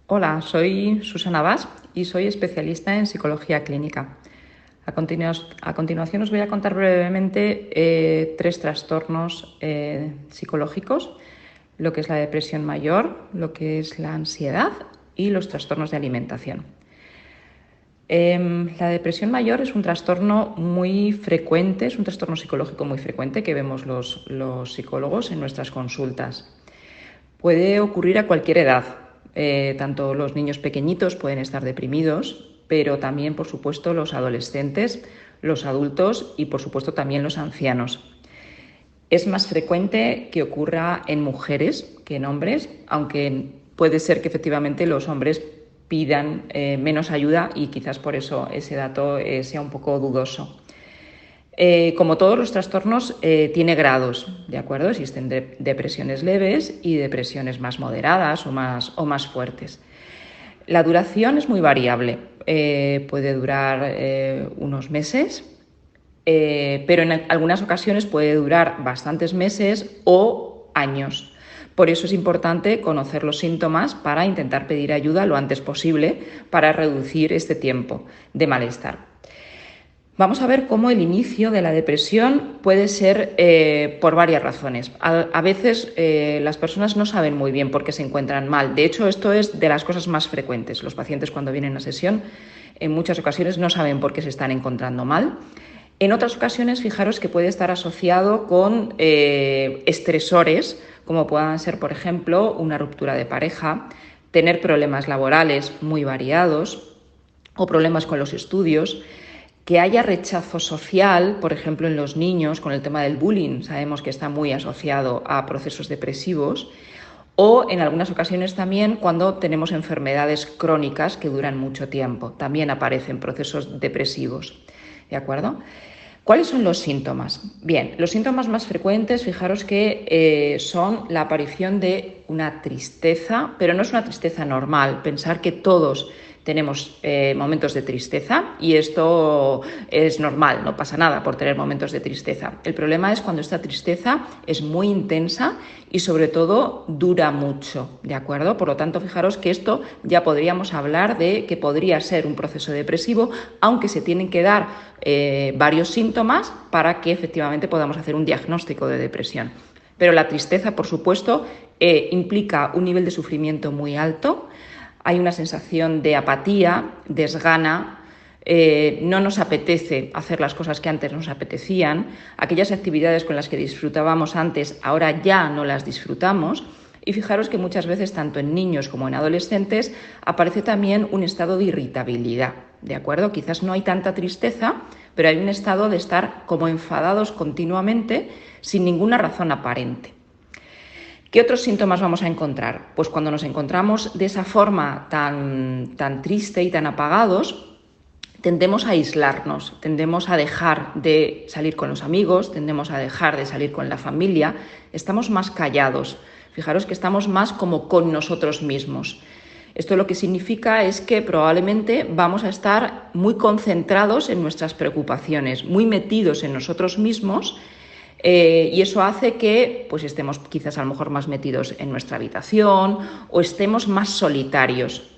Hola, soy Susana Bas y soy especialista en psicología clínica. A continuación os voy a contar brevemente tres trastornos psicológicos, lo que es la depresión mayor, lo que es la ansiedad y los trastornos de alimentación. La depresión mayor es un trastorno muy frecuente, es un trastorno psicológico muy frecuente que vemos los psicólogos en nuestras consultas. Puede ocurrir a cualquier edad. Tanto los niños pequeñitos pueden estar deprimidos, pero también, por supuesto, los adolescentes, los adultos y, por supuesto, también los ancianos. Es más frecuente que ocurra en mujeres que en hombres, aunque puede ser que efectivamente los hombres pidan menos ayuda y quizás por eso ese dato sea un poco dudoso. Como todos los trastornos, tiene grados, ¿de acuerdo? Existen depresiones leves y depresiones más moderadas o más fuertes. La duración es muy variable, puede durar unos meses, pero en algunas ocasiones puede durar bastantes meses o años. Por eso es importante conocer los síntomas para intentar pedir ayuda lo antes posible para reducir este tiempo de malestar. Vamos a ver cómo el inicio de la depresión puede ser por varias razones. A veces las personas no saben muy bien por qué se encuentran mal. De hecho, esto es de las cosas más frecuentes. Los pacientes cuando vienen a sesión en muchas ocasiones no saben por qué se están encontrando mal. En otras ocasiones, fijaros que puede estar asociado con estresores, como puedan ser, por ejemplo, una ruptura de pareja, tener problemas laborales muy variados o problemas con los estudios, que haya rechazo social, por ejemplo, en los niños, con el tema del bullying, sabemos que está muy asociado a procesos depresivos, o en algunas ocasiones también cuando tenemos enfermedades crónicas que duran mucho tiempo, también aparecen procesos depresivos, ¿de acuerdo? ¿Cuáles son los síntomas? Bien, los síntomas más frecuentes, fijaros que son la aparición de una tristeza, pero no es una tristeza normal. Pensar que todos tenemos momentos de tristeza y esto es normal, no pasa nada por tener momentos de tristeza. El problema es cuando esta tristeza es muy intensa y sobre todo dura mucho, ¿de acuerdo? Por lo tanto, fijaros que esto ya podríamos hablar de que podría ser un proceso depresivo, aunque se tienen que dar varios síntomas para que efectivamente podamos hacer un diagnóstico de depresión. Pero la tristeza, por supuesto, implica un nivel de sufrimiento muy alto. Hay una sensación de apatía, desgana, no nos apetece hacer las cosas que antes nos apetecían, aquellas actividades con las que disfrutábamos antes ahora ya no las disfrutamos. Y fijaros que muchas veces, tanto en niños como en adolescentes, aparece también un estado de irritabilidad, ¿de acuerdo? Quizás no hay tanta tristeza, pero hay un estado de estar como enfadados continuamente sin ninguna razón aparente. ¿Qué otros síntomas vamos a encontrar? Pues cuando nos encontramos de esa forma tan triste y tan apagados, tendemos a aislarnos, tendemos a dejar de salir con los amigos, tendemos a dejar de salir con la familia, estamos más callados. Fijaros que estamos más como con nosotros mismos. Esto lo que significa es que probablemente vamos a estar muy concentrados en nuestras preocupaciones, muy metidos en nosotros mismos. Y eso hace que pues estemos quizás a lo mejor más metidos en nuestra habitación o estemos más solitarios.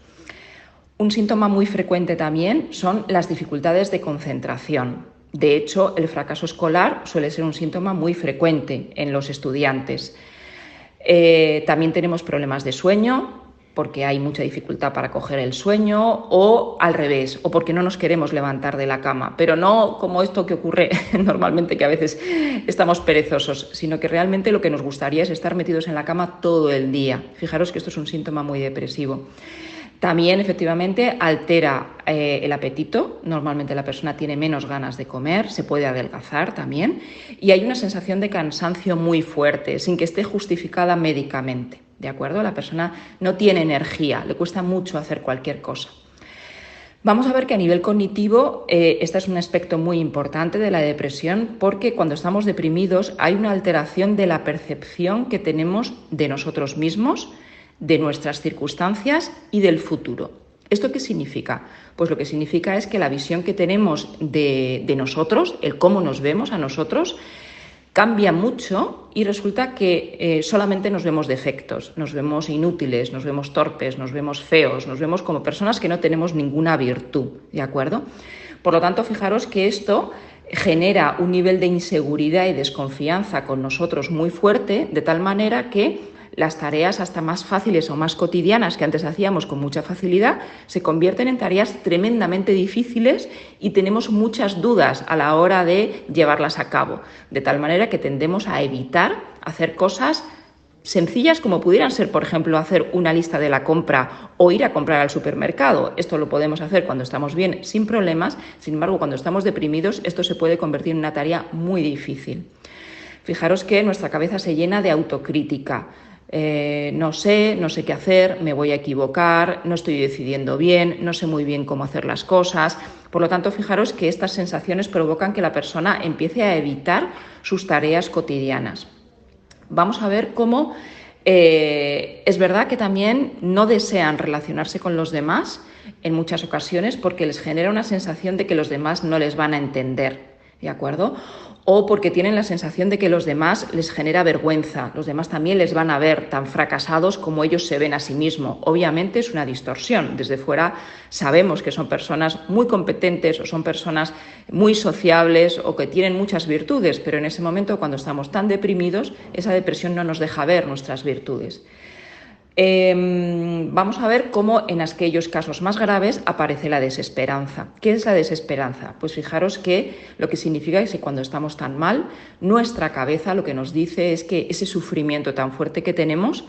Un síntoma muy frecuente también son las dificultades de concentración. De hecho, el fracaso escolar suele ser un síntoma muy frecuente en los estudiantes. También tenemos problemas de sueño, porque hay mucha dificultad para coger el sueño, o al revés, o porque no nos queremos levantar de la cama, pero no como esto que ocurre normalmente, que a veces estamos perezosos, sino que realmente lo que nos gustaría es estar metidos en la cama todo el día. Fijaros que esto es un síntoma muy depresivo. También, efectivamente, altera el apetito. Normalmente la persona tiene menos ganas de comer, se puede adelgazar también, y hay una sensación de cansancio muy fuerte, sin que esté justificada médicamente, ¿de acuerdo? La persona no tiene energía, le cuesta mucho hacer cualquier cosa. Vamos a ver que a nivel cognitivo este es un aspecto muy importante de la depresión, porque cuando estamos deprimidos hay una alteración de la percepción que tenemos de nosotros mismos, de nuestras circunstancias y del futuro. ¿Esto qué significa? Pues lo que significa es que la visión que tenemos de nosotros, el cómo nos vemos a nosotros, cambia mucho y resulta que solamente nos vemos defectos, nos vemos inútiles, nos vemos torpes, nos vemos feos, nos vemos como personas que no tenemos ninguna virtud, ¿de acuerdo? Por lo tanto, fijaros que esto genera un nivel de inseguridad y desconfianza con nosotros muy fuerte, de tal manera que las tareas hasta más fáciles o más cotidianas que antes hacíamos con mucha facilidad se convierten en tareas tremendamente difíciles y tenemos muchas dudas a la hora de llevarlas a cabo, de tal manera que tendemos a evitar hacer cosas sencillas como pudieran ser, por ejemplo, hacer una lista de la compra o ir a comprar al supermercado. Esto lo podemos hacer cuando estamos bien, sin problemas. Sin embargo, cuando estamos deprimidos, esto se puede convertir en una tarea muy difícil. Fijaros que nuestra cabeza se llena de autocrítica. No sé qué hacer, me voy a equivocar, no estoy decidiendo bien, no sé muy bien cómo hacer las cosas. Por lo tanto, fijaros que estas sensaciones provocan que la persona empiece a evitar sus tareas cotidianas. Vamos a ver cómo es verdad que también no desean relacionarse con los demás en muchas ocasiones porque les genera una sensación de que los demás no les van a entender, ¿de acuerdo? O porque tienen la sensación de que los demás les genera vergüenza, los demás también les van a ver tan fracasados como ellos se ven a sí mismos. Obviamente es una distorsión, desde fuera sabemos que son personas muy competentes o son personas muy sociables o que tienen muchas virtudes, pero en ese momento cuando estamos tan deprimidos, esa depresión no nos deja ver nuestras virtudes. Vamos a ver cómo en aquellos casos más graves aparece la desesperanza. ¿Qué es la desesperanza? Pues fijaros que lo que significa es que cuando estamos tan mal, nuestra cabeza lo que nos dice es que ese sufrimiento tan fuerte que tenemos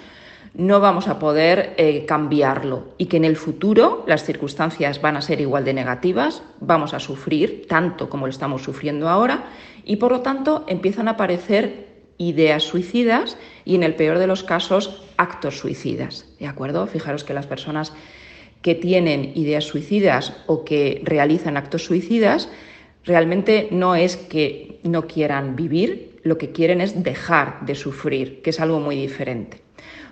no vamos a poder cambiarlo y que en el futuro las circunstancias van a ser igual de negativas, vamos a sufrir tanto como lo estamos sufriendo ahora y por lo tanto empiezan a aparecer ideas suicidas y en el peor de los casos actos suicidas, ¿de acuerdo? Fijaros que las personas que tienen ideas suicidas o que realizan actos suicidas realmente no es que no quieran vivir, lo que quieren es dejar de sufrir, que es algo muy diferente.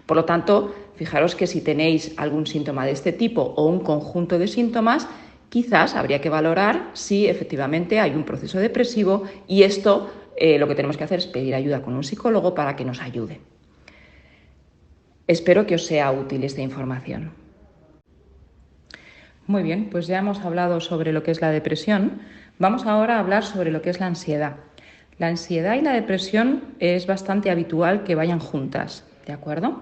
Por lo tanto, fijaros que si tenéis algún síntoma de este tipo o un conjunto de síntomas, quizás habría que valorar si efectivamente hay un proceso depresivo y esto lo que tenemos que hacer es pedir ayuda con un psicólogo para que nos ayude. Espero que os sea útil esta información. Muy bien, pues ya hemos hablado sobre lo que es la depresión. Vamos ahora a hablar sobre lo que es la ansiedad. La ansiedad y la depresión es bastante habitual que vayan juntas, ¿de acuerdo?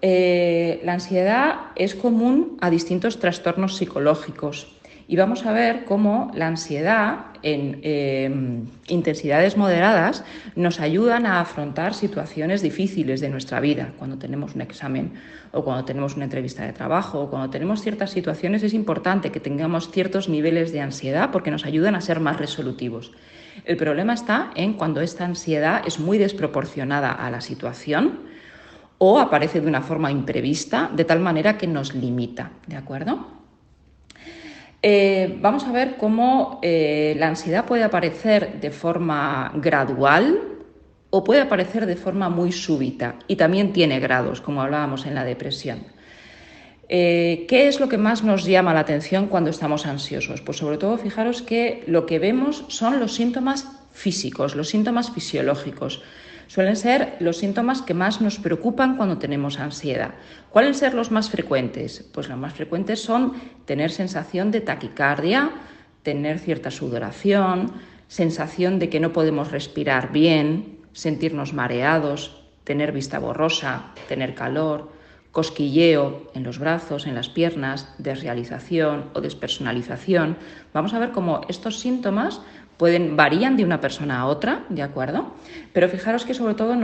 La ansiedad es común a distintos trastornos psicológicos y vamos a ver cómo la ansiedad en intensidades moderadas nos ayudan a afrontar situaciones difíciles de nuestra vida. Cuando tenemos un examen o cuando tenemos una entrevista de trabajo o cuando tenemos ciertas situaciones es importante que tengamos ciertos niveles de ansiedad porque nos ayudan a ser más resolutivos. El problema está en cuando esta ansiedad es muy desproporcionada a la situación o aparece de una forma imprevista, de tal manera que nos limita, ¿de acuerdo? Vamos a ver cómo la ansiedad puede aparecer de forma gradual o puede aparecer de forma muy súbita y también tiene grados, como hablábamos en la depresión. ¿Qué es lo que más nos llama la atención cuando estamos ansiosos? Pues sobre todo fijaros que lo que vemos son los síntomas físicos, los síntomas fisiológicos. Suelen ser los síntomas que más nos preocupan cuando tenemos ansiedad. ¿Cuáles ser los más frecuentes? Pues los más frecuentes son tener sensación de taquicardia, tener cierta sudoración, sensación de que no podemos respirar bien, sentirnos mareados, tener vista borrosa, tener calor, cosquilleo en los brazos, en las piernas, desrealización o despersonalización. Vamos a ver cómo estos síntomas varían de una persona a otra, ¿de acuerdo? Pero fijaros que sobre todo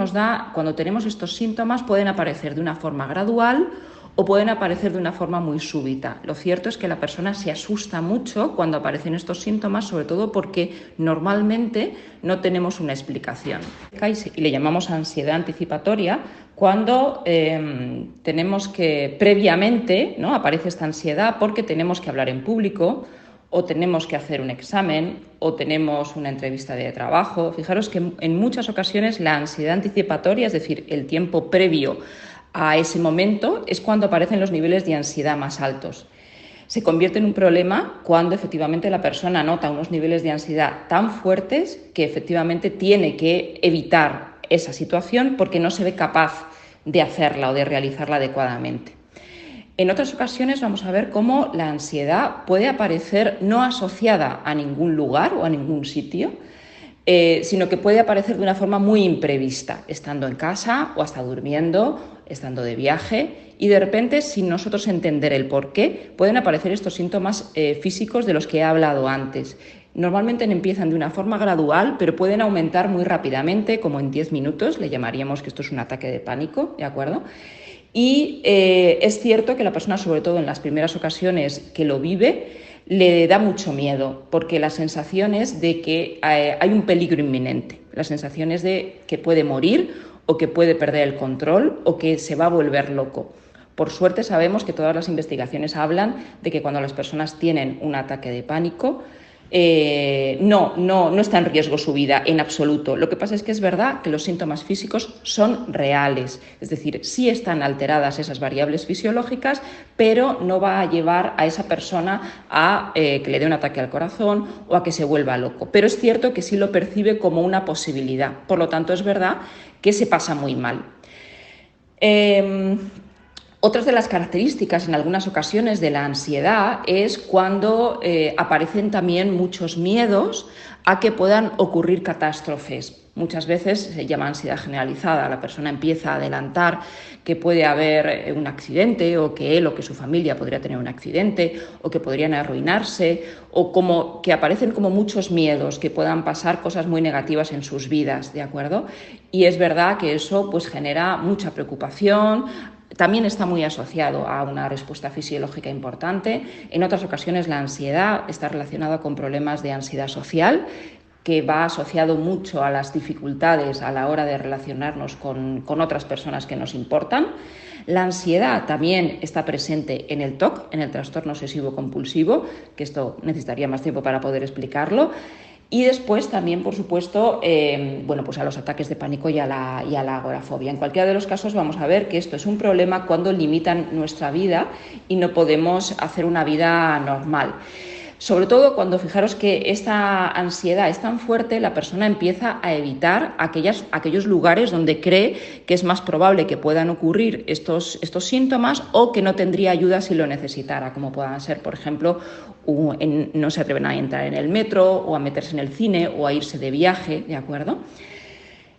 cuando tenemos estos síntomas, pueden aparecer de una forma gradual o pueden aparecer de una forma muy súbita. Lo cierto es que la persona se asusta mucho cuando aparecen estos síntomas, sobre todo porque normalmente no tenemos una explicación. Y le llamamos ansiedad anticipatoria cuando tenemos que previamente, ¿no?, aparece esta ansiedad porque tenemos que hablar en público, o tenemos que hacer un examen, o tenemos una entrevista de trabajo. Fijaros que en muchas ocasiones la ansiedad anticipatoria, es decir, el tiempo previo a ese momento, es cuando aparecen los niveles de ansiedad más altos. Se convierte en un problema cuando efectivamente la persona nota unos niveles de ansiedad tan fuertes que efectivamente tiene que evitar esa situación porque no se ve capaz de hacerla o de realizarla adecuadamente. En otras ocasiones vamos a ver cómo la ansiedad puede aparecer no asociada a ningún lugar o a ningún sitio, sino que puede aparecer de una forma muy imprevista, estando en casa o hasta durmiendo, estando de viaje, y de repente, sin nosotros entender el por qué, pueden aparecer estos síntomas físicos de los que he hablado antes. Normalmente empiezan de una forma gradual, pero pueden aumentar muy rápidamente, como en 10 minutos, le llamaríamos que esto es un ataque de pánico, ¿de acuerdo? Y es cierto que la persona, sobre todo en las primeras ocasiones que lo vive, le da mucho miedo, porque la sensación es de que hay un peligro inminente, la sensación es de que puede morir o que puede perder el control o que se va a volver loco. Por suerte sabemos que todas las investigaciones hablan de que cuando las personas tienen un ataque de pánico, no está en riesgo su vida en absoluto. Lo que pasa es que es verdad que los síntomas físicos son reales, es decir, sí están alteradas esas variables fisiológicas, pero no va a llevar a esa persona a que le dé un ataque al corazón o a que se vuelva loco. Pero es cierto que sí lo percibe como una posibilidad. Por lo tanto, es verdad que se pasa muy mal. Otras de las características en algunas ocasiones de la ansiedad es cuando aparecen también muchos miedos a que puedan ocurrir catástrofes. Muchas veces se llama ansiedad generalizada. La persona empieza a adelantar que puede haber un accidente o que él o que su familia podría tener un accidente o que podrían arruinarse o como que aparecen como muchos miedos que puedan pasar cosas muy negativas en sus vidas, ¿de acuerdo? Y es verdad que eso pues genera mucha preocupación. También está muy asociado a una respuesta fisiológica importante. En otras ocasiones la ansiedad está relacionada con problemas de ansiedad social, que va asociado mucho a las dificultades a la hora de relacionarnos con otras personas que nos importan. La ansiedad también está presente en el TOC, en el trastorno obsesivo compulsivo, que esto necesitaría más tiempo para poder explicarlo. Y después también, por supuesto, pues a los ataques de pánico y a la agorafobia. En cualquiera de los casos vamos a ver que esto es un problema cuando limitan nuestra vida y no podemos hacer una vida normal. Sobre todo cuando fijaros que esta ansiedad es tan fuerte, la persona empieza a evitar aquellos lugares donde cree que es más probable que puedan ocurrir estos síntomas o que no tendría ayuda si lo necesitara, como puedan ser, por ejemplo, no se atreven a entrar en el metro o a meterse en el cine o a irse de viaje, ¿de acuerdo?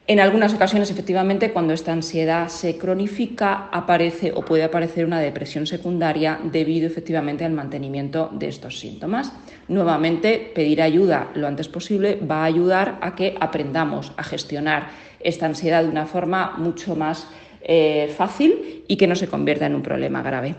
En algunas ocasiones, efectivamente, cuando esta ansiedad se cronifica, aparece o puede aparecer una depresión secundaria debido efectivamente al mantenimiento de estos síntomas. Nuevamente, pedir ayuda lo antes posible va a ayudar a que aprendamos a gestionar esta ansiedad de una forma mucho más fácil y que no se convierta en un problema grave.